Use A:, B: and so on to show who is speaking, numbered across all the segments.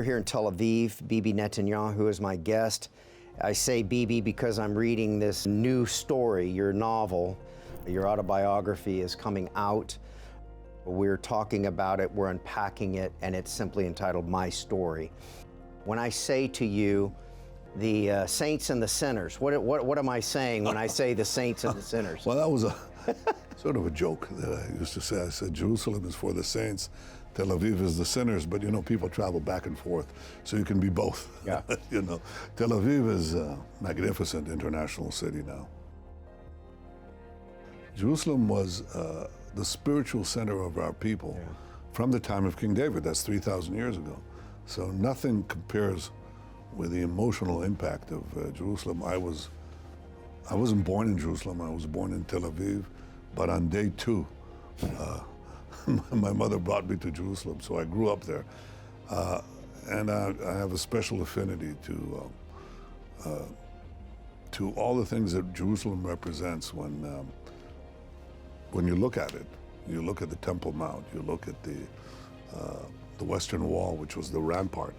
A: We're here in Tel Aviv. Bibi Netanyahu is my guest. I say Bibi because I'm reading this new story, your novel, your autobiography is coming out. We're talking about it, we're unpacking it, and it's simply entitled My Story. When I say to you, the saints and the sinners, what am I saying when I say the saints and the sinners?
B: Well, that was a sort of a joke that I used to say. I said, Jerusalem is for the saints, Tel Aviv is the sinners, but you know, people travel back and forth, so you can be both.
A: Yeah.
B: You know, Tel Aviv is a magnificent international city now. Jerusalem was the spiritual center of our people from the time of King David. That's 3,000 years ago. So nothing compares with the emotional impact of Jerusalem. I wasn't born in Jerusalem, I was born in Tel Aviv, but on day 2, my mother brought me to Jerusalem, so I grew up there. And I have a special affinity to all the things that Jerusalem represents when you look at it. You look at the Temple Mount, you look at the Western Wall, which was the rampart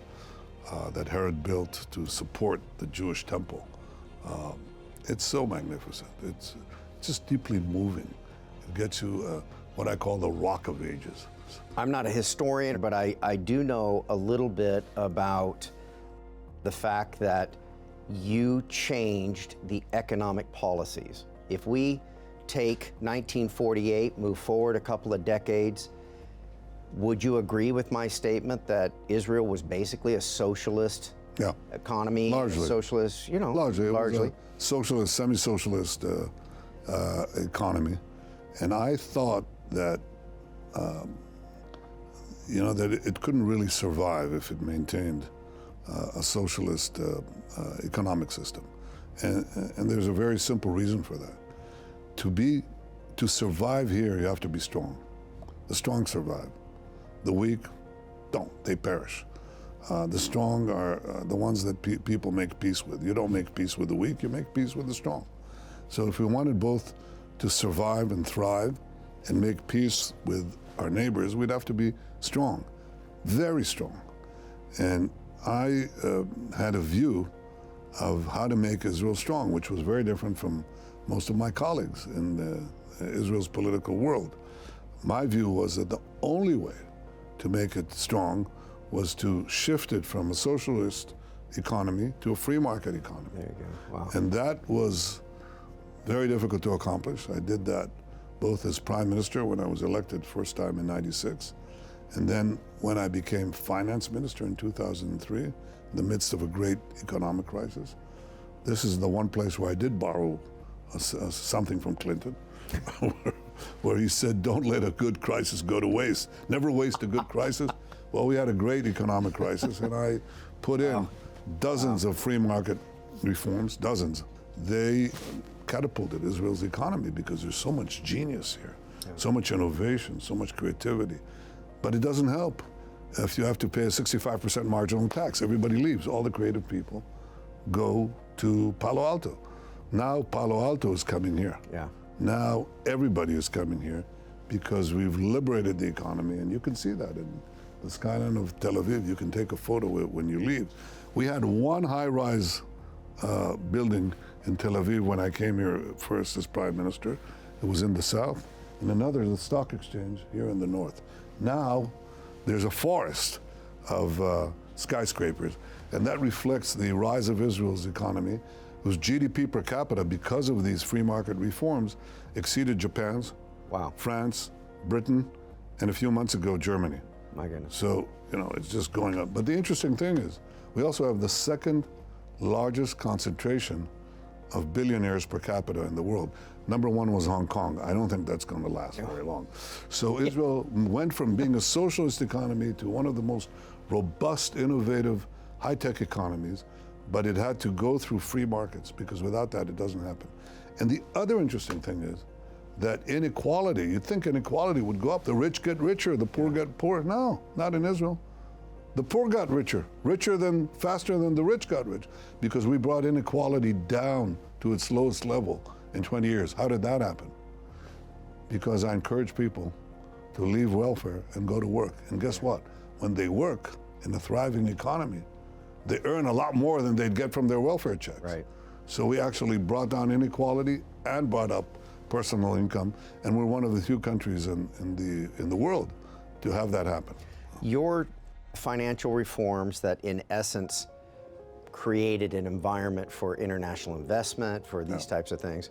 B: that Herod built to support the Jewish temple. It's so magnificent. It's just deeply moving. It gets you what I call the Rock of Ages.
A: I'm not a historian, but I do know a little bit about the fact that you changed the economic policies. If we take 1948, move forward a couple of decades, would you agree with my statement that Israel was basically a socialist economy?
B: Largely.
A: Socialist, you know.
B: Largely. It was a socialist, semi-socialist economy. And I thought that, you know, that it couldn't really survive if it maintained a socialist economic system. And there's a very simple reason for that. To survive here, you have to be strong. The strong survive. The weak don't, they perish. The strong are the ones that people make peace with. You don't make peace with the weak, you make peace with the strong. So if we wanted both to survive and thrive and make peace with our neighbors, we'd have to be strong, very strong. And I had a view of how to make Israel strong, which was very different from most of my colleagues in Israel's political world. My view was that the only way to make it strong was to shift it from a socialist economy to a free market economy.
A: There you go. Wow.
B: And that was very difficult to accomplish. I did that both as prime minister when I was elected first time in '96, and then when I became finance minister in 2003, in the midst of a great economic crisis. This is the one place where I did borrow something from Clinton, where he said, don't let a good crisis go to waste. Never waste a good crisis. Well, we had a great economic crisis, and I put in dozens of free market reforms, dozens. They catapulted Israel's economy because there's so much genius here, so much innovation, so much creativity. But it doesn't help if you have to pay a 65% marginal tax. Everybody leaves. All the creative people go to Palo Alto. Now Palo Alto is coming here.
A: Yeah.
B: Now everybody is coming here because we've liberated the economy, and you can see that in the skyline of Tel Aviv. You can take a photo when you leave. We had one high-rise building in Tel Aviv when I came here first as prime minister. It was in the south, and another, the stock exchange, here in the north. Now there's a forest of skyscrapers, and that reflects the rise of Israel's economy, whose GDP per capita, because of these free market reforms, exceeded Japan's, France, Britain, and a few months ago, Germany.
A: My goodness.
B: So, you know, it's just going up. But the interesting thing is, we also have the second largest concentration of billionaires per capita in the world. Number one was Hong Kong. I don't think that's going to last very long. So Israel went from being a socialist economy to one of the most robust, innovative, high-tech economies, but it had to go through free markets, because without that, it doesn't happen. And the other interesting thing is that inequality, you'd think inequality would go up. The rich get richer, the poor get poorer. No, not in Israel. The poor got richer, faster than the rich got rich, because we brought inequality down to its lowest level in 20 years. How did that happen? Because I encourage people to leave welfare and go to work. And guess what? When they work, in a thriving economy, they earn a lot more than they'd get from their welfare checks.
A: Right.
B: So we actually brought down inequality and brought up personal income, and we're one of the few countries in the world to have that happen.
A: Your financial reforms that in essence created an environment for international investment, for these types of things.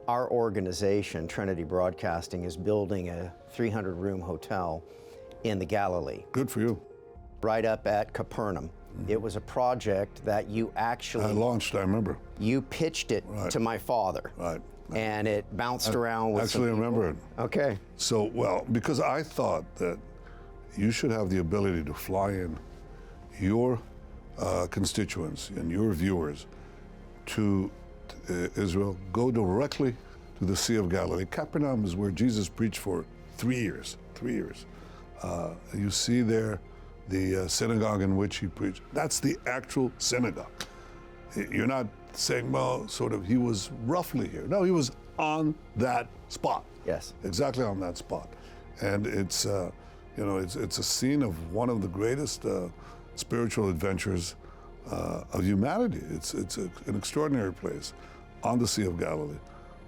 A: Our organization, Trinity Broadcasting, is building a 300-room hotel in the Galilee,
B: Good for you.
A: right up at Capernaum. It was a project that you actually...
B: I launched, I remember.
A: You pitched it to my father.
B: Right.
A: And it bounced around with
B: Actually, I remember it.
A: Okay.
B: So, well, because I thought that you should have the ability to fly in your constituents and your viewers to Israel, go directly to the Sea of Galilee. Capernaum is where Jesus preached for 3 years. 3 years. You see there the synagogue in which he preached. That's the actual synagogue. You're not saying, well, sort of, he was roughly here. No, he was on that spot.
A: Yes.
B: Exactly on that spot. And it's, it's a scene of one of the greatest spiritual adventures of humanity. It's an extraordinary place on the Sea of Galilee.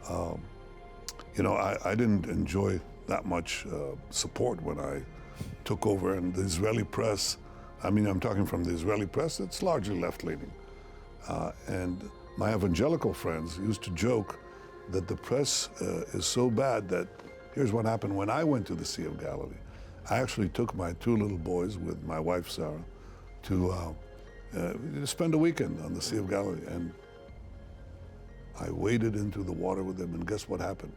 B: I didn't enjoy that much support when I took over, and the Israeli press, I'm talking from the Israeli press, it's largely left-leaning. And my evangelical friends used to joke that the press is so bad that here's what happened when I went to the Sea of Galilee. I actually took my 2 little boys with my wife, Sarah, to spend a weekend on the Sea of Galilee. And I waded into the water with them, and guess what happened?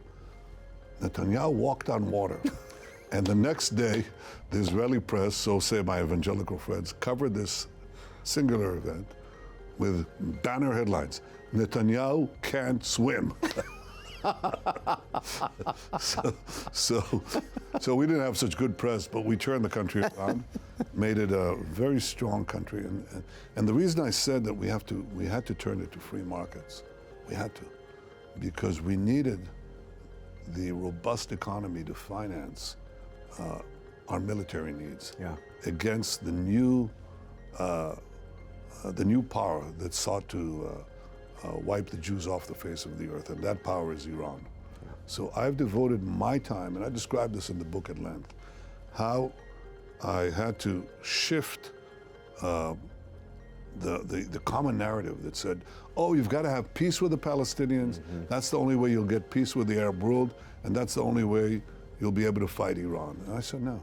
B: Netanyahu walked on water. And the next day, the Israeli press, so say my evangelical friends, covered this singular event with banner headlines: Netanyahu can't swim. So we didn't have such good press, but we turned the country around, made it a very strong country. And the reason I said that we had to turn it to free markets, we had to, because we needed the robust economy to finance our military needs against the new power that sought to wipe the Jews off the face of the earth, and that power is Iran. So I've devoted my time, and I describe this in the book at length, how I had to shift the common narrative that said, oh, you've got to have peace with the Palestinians, that's the only way you'll get peace with the Arab world, and that's the only way you'll be able to fight Iran. And I said, no,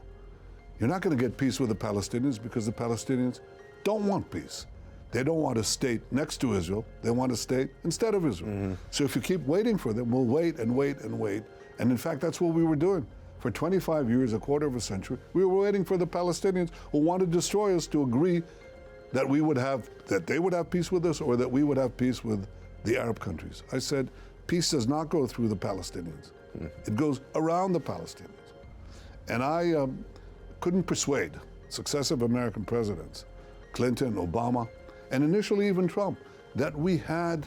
B: you're not going to get peace with the Palestinians because the Palestinians don't want peace. They don't want a state next to Israel. They want a state instead of Israel. So if you keep waiting for them, we'll wait and wait and wait. And in fact, that's what we were doing. For 25 years, a quarter of a century, we were waiting for the Palestinians who wanted to destroy us to agree that they would have peace with us, or that we would have peace with the Arab countries. I said, peace does not go through the Palestinians. It goes around the Palestinians. And I couldn't persuade successive American presidents, Clinton, Obama, and initially even Trump, that we had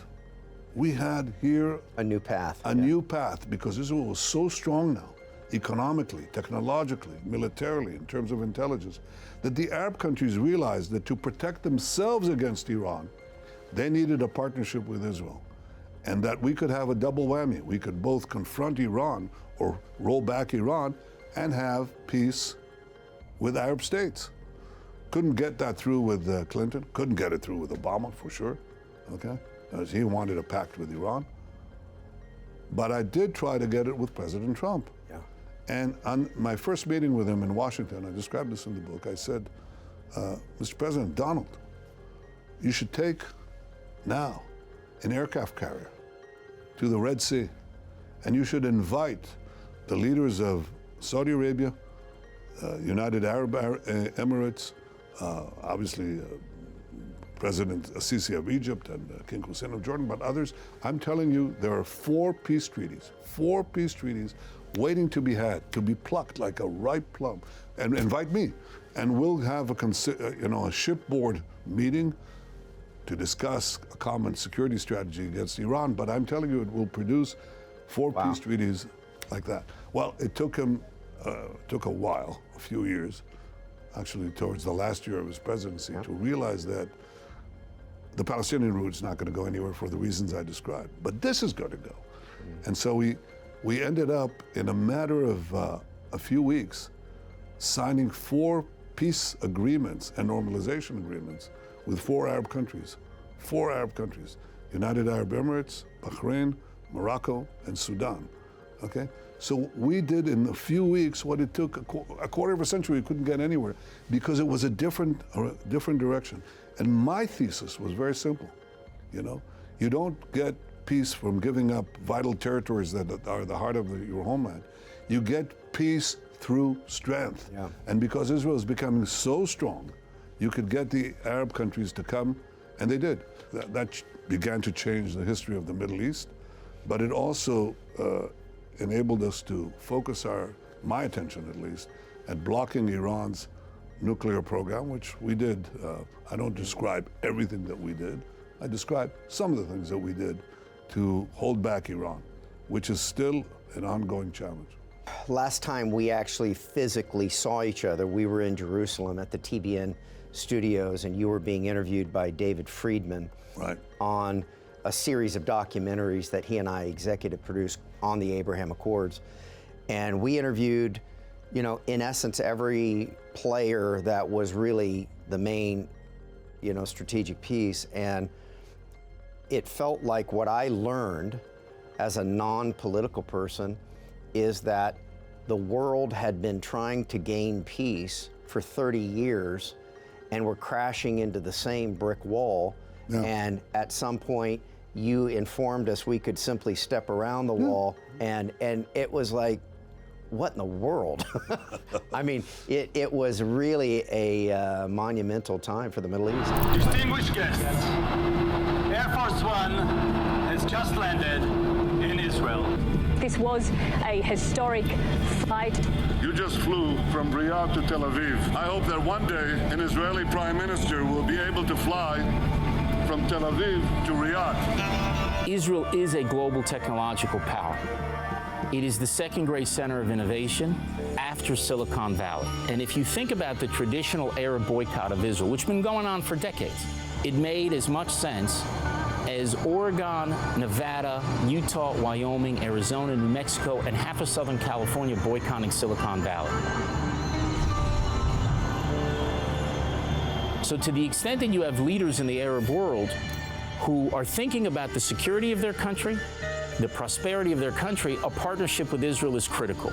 B: here
A: a new path.
B: A new path, because Israel was so strong now, economically, technologically, militarily, in terms of intelligence, that the Arab countries realized that to protect themselves against Iran, they needed a partnership with Israel. And that we could have a double whammy. We could both confront Iran or roll back Iran and have peace with Arab states. Couldn't get that through with Clinton, couldn't get it through with Obama, for sure, okay? As he wanted a pact with Iran. But I did try to get it with President Trump.
A: Yeah.
B: And on my first meeting with him in Washington, I described this in the book, I said, Mr. President, Donald, you should take now an aircraft carrier to the Red Sea, and you should invite the leaders of Saudi Arabia, United Arab Emirates, obviously President Sisi of Egypt and King Hussein of Jordan, but others. I'm telling you, there are 4 peace treaties waiting to be had, to be plucked like a ripe plum. And invite me, and we'll have a shipboard meeting to discuss a common security strategy against Iran. But I'm telling you, it will produce 4 peace treaties like that. Well, it took a while, a few years, actually towards the last year of his presidency, to realize that the Palestinian route is not going to go anywhere for the reasons I described, but this is going to go. And so we ended up, in a matter of a few weeks, signing 4 peace agreements and normalization agreements with 4 Arab countries. 4 Arab countries: United Arab Emirates, Bahrain, Morocco, and Sudan. Okay? So we did in a few weeks what it took a quarter of a century. We couldn't get anywhere because it was a different direction. And my thesis was very simple. You know, you don't get peace from giving up vital territories that are the heart of your homeland. You get peace through strength.
A: Yeah.
B: And because Israel is becoming so strong, you could get the Arab countries to come, and they did. That began to change the history of the Middle East, but it also enabled us to focus my attention at least, at blocking Iran's nuclear program, which we did. I don't describe everything that we did. I describe some of the things that we did to hold back Iran, which is still an ongoing challenge.
A: Last time we actually physically saw each other, we were in Jerusalem at the TBN studios, and you were being interviewed by David Friedman on a series of documentaries that he and I executive produced on the Abraham Accords. And we interviewed, you know, in essence, every player that was really the main, you know, strategic piece. And it felt like what I learned as a non-political person is that the world had been trying to gain peace for 30 years, and we're crashing into the same brick wall. Yeah. And at some point, you informed us we could simply step around the wall, and it was like, what in the world? I mean, it was really a monumental time for the Middle East.
C: Distinguished guests, Air Force One has just landed in Israel.
D: This was a historic flight.
E: You just flew from Riyadh to Tel Aviv. I hope that one day an Israeli prime minister will be able to fly from Tel Aviv to Riyadh.
F: Israel is a global technological power. It is the second great center of innovation after Silicon Valley. And if you think about the traditional Arab boycott of Israel, which has been going on for decades, it made as much sense as Oregon, Nevada, Utah, Wyoming, Arizona, New Mexico, and half of Southern California boycotting Silicon Valley. So to the extent that you have leaders in the Arab world who are thinking about the security of their country, the prosperity of their country, a partnership with Israel is critical.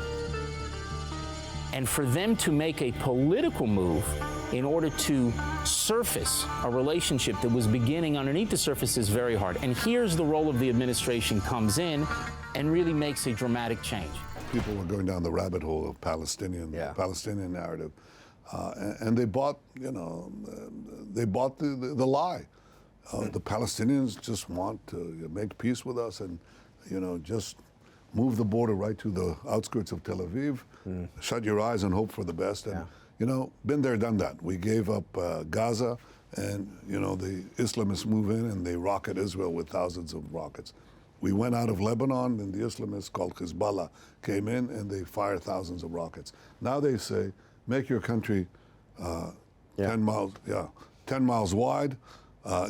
F: And for them to make a political move in order to surface a relationship that was beginning underneath the surface is very hard. And here's the role of the administration comes in and really makes a dramatic change.
B: People were going down the rabbit hole of Palestinian narrative. And they bought, you know, the lie. The Palestinians just want to make peace with us and, you know, just move the border right to the outskirts of Tel Aviv, shut your eyes and hope for the best. And, you know, been there, done that. We gave up Gaza, and, you know, the Islamists move in and they rocket Israel with thousands of rockets. We went out of Lebanon, and the Islamists called Hezbollah came in and they fire thousands of rockets. Now they say, make your country 10 miles wide,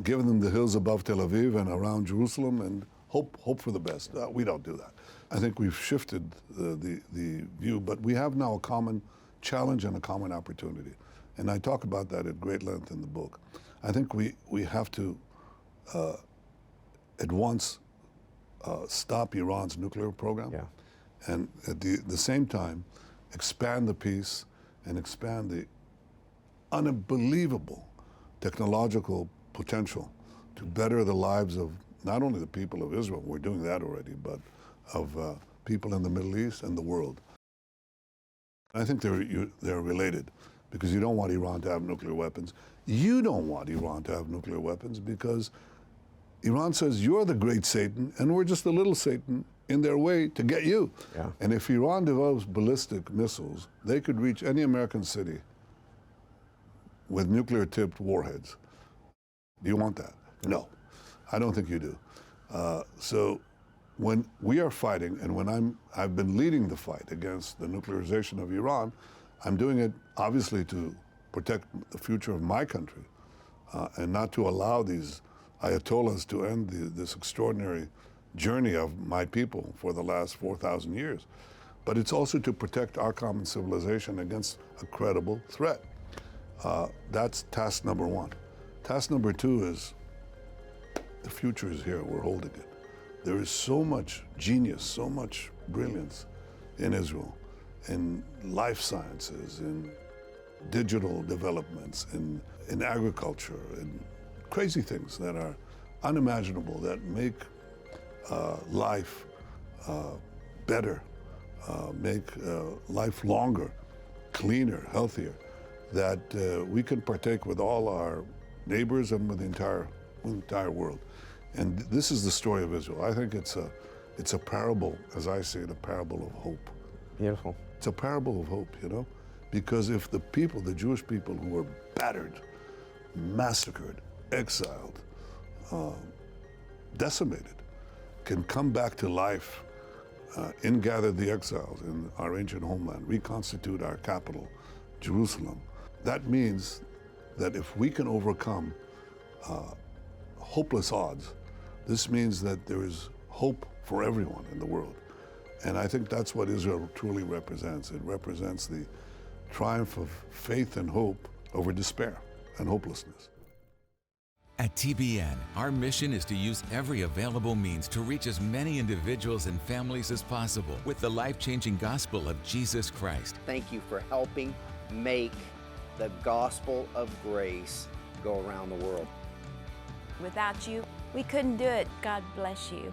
B: give them the hills above Tel Aviv and around Jerusalem, and hope for the best. We don't do that. I think we've shifted the view, but we have now a common challenge and a common opportunity. And I talk about that at great length in the book. I think we have to at once stop Iran's nuclear program, and at the same time expand the peace and expand the unbelievable technological potential to better the lives of not only the people of Israel, we're doing that already, but of people in the Middle East and the world. I think they're related, because you don't want Iran to have nuclear weapons. You don't want Iran to have nuclear weapons because Iran says you're the great Satan and we're just the little Satan in their way to get you. Yeah. And if Iran develops ballistic missiles, they could reach any American city with nuclear-tipped warheads. Do you want that? No, I don't think you do. So when we are fighting, and when I've been leading the fight against the nuclearization of Iran, I'm doing it obviously to protect the future of my country, and not to allow these Ayatollahs to end this extraordinary journey of my people for the last 4,000 years. But it's also to protect our common civilization against a credible threat. That's task number one. Task number two is the future is here, we're holding it. There is so much genius, so much brilliance in Israel, in life sciences, in digital developments, in agriculture, in crazy things that are unimaginable, that make life better, make life longer, cleaner, healthier, that we can partake with all our neighbors and with the entire world. And this is the story of Israel. I think it's a parable, as I say it, a parable of hope.
A: Beautiful.
B: It's a parable of hope, you know? Because if the people, the Jewish people who were battered, massacred, exiled, decimated, can come back to life, ingather the exiles in our ancient homeland, reconstitute our capital, Jerusalem, that means that if we can overcome hopeless odds, this means that there is hope for everyone in the world. And I think that's what Israel truly represents. It represents the triumph of faith and hope over despair and hopelessness.
G: At TBN, our mission is to use every available means to reach as many individuals and families as possible with the life-changing gospel of Jesus Christ.
A: Thank you for helping make the gospel of grace go around the world.
H: Without you, we couldn't do it. God bless you.